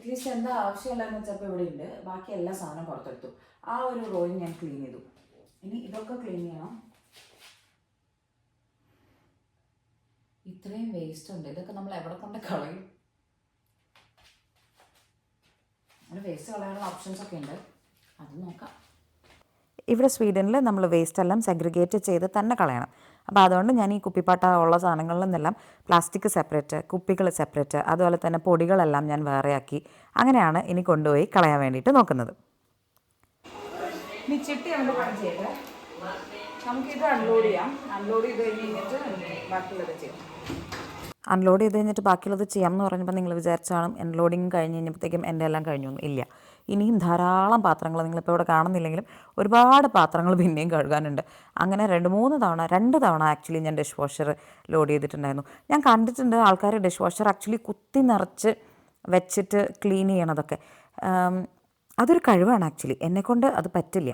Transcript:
At least എന്താ ആവശ്യമില്ലെന്ന് വെച്ചപ്പോൾ ഇവിടെ ഉണ്ട്. ബാക്കി എല്ലാ സാധനവും പുറത്തെടുത്തു. ആ ഒരു റോയും ഞാൻ ക്ലീൻ ചെയ്തു. ഇനി ഇതൊക്കെ ക്ലീൻ ചെയ്യണം. ഇത്രയും വേസ്റ്റ് ഉണ്ട്. ഇതൊക്കെ നമ്മൾ എവിടെ കൊണ്ട് കളയും? അവിടെ വേസ്റ്റ് കളയാനുള്ള ഓപ്ഷൻസ് ഒക്കെ ഉണ്ട്, അത് നോക്കാം. ഇവിടെ സ്വീഡനിൽ നമ്മൾ വേസ്റ്റ് എല്ലാം സെഗ്രിഗേറ്റ് ചെയ്ത് തന്നെ കളയണം. അപ്പോൾ അതുകൊണ്ട് ഞാൻ ഈ കുപ്പിപ്പാട്ട ഉള്ള സാധനങ്ങളിൽ നിന്നെല്ലാം പ്ലാസ്റ്റിക് സെപ്പറേറ്റ്, കുപ്പികൾ സെപ്പറേറ്റ്, അതുപോലെ തന്നെ പൊടികളെല്ലാം ഞാൻ വേറെയാക്കി അങ്ങനെയാണ് ഇനി കൊണ്ടുപോയി കളയാൻ വേണ്ടിയിട്ട് നോക്കുന്നത്. ഇനി ചിട്ടി അവൻ്റെ പണി ചെയ്ത് നമുക്കിത് അൺലോഡ് ചെയ്യാം. അൺലോഡ് ചെയ്ത് കഴിഞ്ഞിട്ട് ബാക്കിയുള്ളത് ചെയ്യാം. അൺലോഡ് ചെയ്ത് കഴിഞ്ഞിട്ട് ബാക്കിയുള്ളത് ചെയ്യാം എന്ന് പറഞ്ഞപ്പോൾ നിങ്ങൾ വിചാരിച്ചാണ് അൺലോഡിങ് കഴിഞ്ഞ് കഴിഞ്ഞപ്പോഴത്തേക്കും എൻ്റെ എല്ലാം കഴിഞ്ഞൊന്നും ഇല്ല. ഇനിയും ധാരാളം പാത്രങ്ങൾ നിങ്ങളിപ്പോൾ ഇവിടെ കാണുന്നില്ലെങ്കിലും ഒരുപാട് പാത്രങ്ങൾ പിന്നെയും കഴുകാനുണ്ട്. അങ്ങനെ 2 തവണ ആക്ച്വലി ഞാൻ ഡിഷ് വാഷർ ലോഡ് ചെയ്തിട്ടുണ്ടായിരുന്നു. ഞാൻ കണ്ടിട്ടുണ്ട് ആൾക്കാർ ഡിഷ് വാഷർ ആക്ച്വലി കുത്തി നിറച്ച് വെച്ചിട്ട് ക്ലീൻ ചെയ്യണതൊക്കെ. അതൊരു കഴിവാണ് ആക്ച്വലി. എന്നെക്കൊണ്ട് അത് പറ്റില്ല.